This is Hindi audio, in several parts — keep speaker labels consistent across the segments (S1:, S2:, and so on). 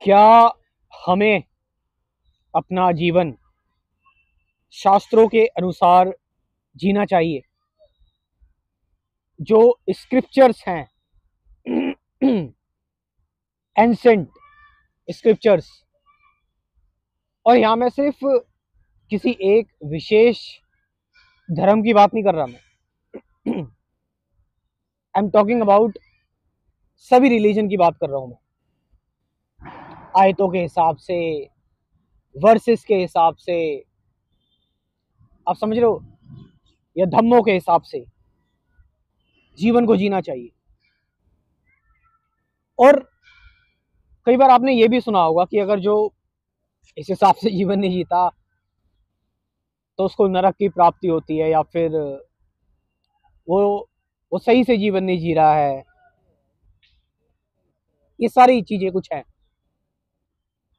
S1: क्या हमें अपना जीवन शास्त्रों के अनुसार जीना चाहिए? जो स्क्रिप्चर्स हैं, एंसेंट स्क्रिप्चर्स, और यहाँ मैं सिर्फ किसी एक विशेष धर्म की बात नहीं कर रहा, मैं आई एम टॉकिंग अबाउट सभी रिलीजन की बात कर रहा हूँ मैं। आयतों के हिसाब से, वर्सेस के हिसाब से, आप समझ रहे हो, या धम्मों के हिसाब से जीवन को जीना चाहिए। और कई बार आपने ये भी सुना होगा कि अगर जो इस हिसाब से जीवन नहीं जीता तो उसको नरक की प्राप्ति होती है, या फिर वो सही से जीवन नहीं जी रहा है। ये सारी चीजें कुछ हैं,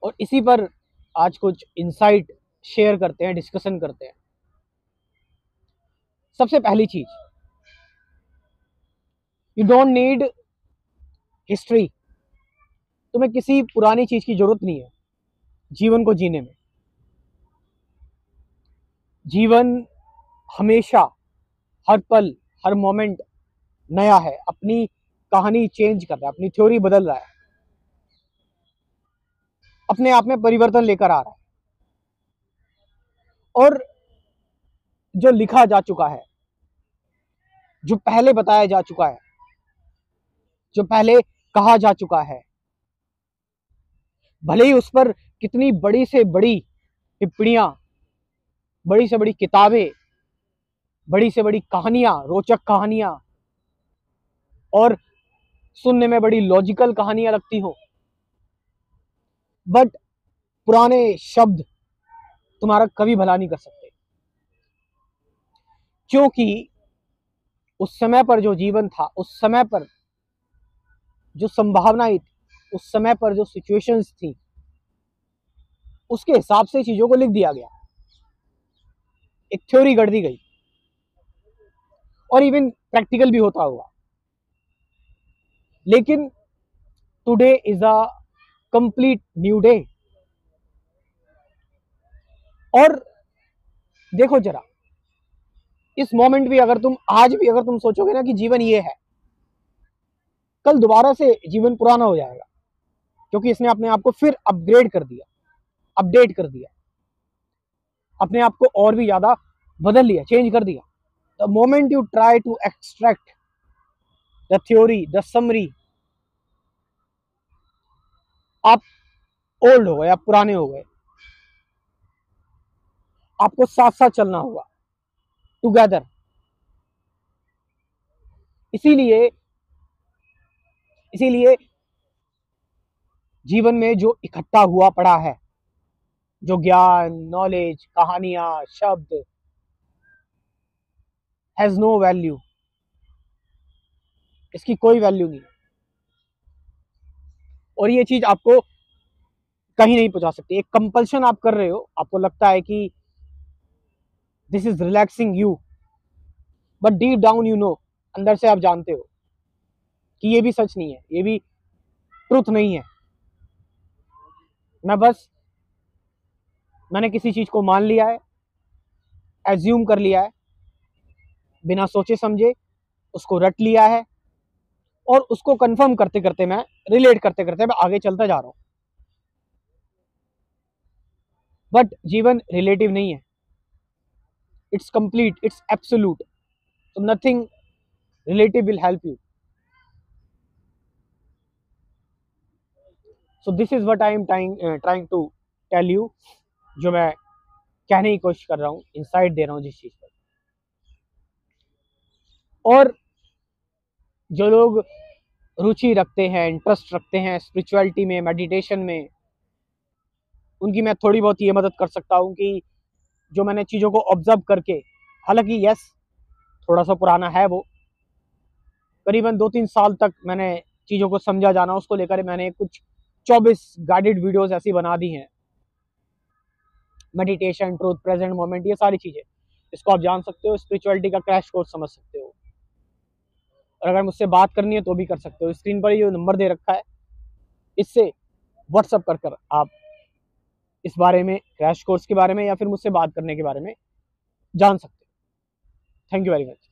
S1: और इसी पर आज कुछ इंसाइट शेयर करते हैं, डिस्कशन करते हैं। सबसे पहली चीज, यू डोंट नीड हिस्ट्री। तुम्हें किसी पुरानी चीज की जरूरत नहीं है जीवन को जीने में। जीवन हमेशा, हर पल, हर मोमेंट नया है, अपनी कहानी चेंज कर रहा है, अपनी थ्योरी बदल रहा है, अपने आप में परिवर्तन लेकर आ रहा है। और जो लिखा जा चुका है, जो पहले बताया जा चुका है, जो पहले कहा जा चुका है, भले ही उस पर कितनी बड़ी से बड़ी टिप्पणियां, बड़ी से बड़ी किताबें, बड़ी से बड़ी कहानियां, रोचक कहानियां, और सुनने में बड़ी लॉजिकल कहानियां लगती हो, बट पुराने शब्द तुम्हारा कभी भला नहीं कर सकते। क्योंकि उस समय पर जो जीवन था, उस समय पर जो संभावनाएं थी, उस समय पर जो सिचुएशंस थी, उसके हिसाब से चीजों को लिख दिया गया, एक थ्योरी गढ़ दी गई, और इवन प्रैक्टिकल भी होता होगा। लेकिन today is a complete new day. और देखो जरा, इस मोमेंट भी अगर तुम, आज भी अगर तुम सोचोगे ना कि जीवन ये है, कल दोबारा से जीवन पुराना हो जाएगा, क्योंकि इसने अपने आप को फिर अपग्रेड कर दिया, अपडेट कर दिया, अपने आप को और भी ज्यादा बदल लिया, चेंज कर दिया। The moment you try to extract the theory, the summary, आप ओल्ड हो गए, आप पुराने हो गए। आपको साथ साथ चलना होगा, टुगेदर। इसीलिए इसीलिए जीवन में जो इकट्ठा हुआ पड़ा है, जो ज्ञान, नॉलेज, कहानियां, शब्द, हैज नो वैल्यू। इसकी कोई वैल्यू नहीं, और ये चीज आपको कहीं नहीं पहुंचा सकती। एक कंपल्शन आप कर रहे हो, आपको लगता है कि this is relaxing you, but deep down you know, अंदर से आप जानते हो कि ये भी सच नहीं है, ये भी ट्रुथ नहीं है। मैंने किसी चीज को मान लिया है, एज्यूम कर लिया है, बिना सोचे समझे उसको रट लिया है, और उसको कंफर्म करते करते, मैं रिलेट करते करते मैं आगे चलता जा रहा हूं। बट जीवन रिलेटिव नहीं है, it's complete, it's absolute. So nothing relative will help you. So this is what I am trying to tell you, जो मैं कहने की कोशिश कर रहा हूँ, इंसाइट दे रहा हूँ जिस चीज पर। और जो लोग रुचि रखते हैं, इंटरेस्ट रखते हैं स्पिरिचुअलिटी में, मेडिटेशन में, उनकी मैं थोड़ी बहुत ये मदद कर सकता हूँ कि जो मैंने चीज़ों को ऑब्जर्व करके, हालांकि यस थोड़ा सा पुराना है वो, करीबन 2-3 साल तक मैंने चीज़ों को समझा जाना, उसको लेकर मैंने कुछ 24 गाइडेड वीडियोस ऐसी बना दी हैं। मेडिटेशन, ट्रूथ, प्रेजेंट मोमेंट, ये सारी चीज़ें, इसको आप जान सकते हो, स्पिरिचुअलिटी का क्रैश कोर्स समझ सकते हो। और अगर मुझसे बात करनी है तो भी कर सकते हो। स्क्रीन पर ये नंबर दे रखा है, इससे व्हाट्सअप कर आप इस बारे में, क्रैश कोर्स के बारे में या फिर मुझसे बात करने के बारे में जान सकते हैं। Thank you very much.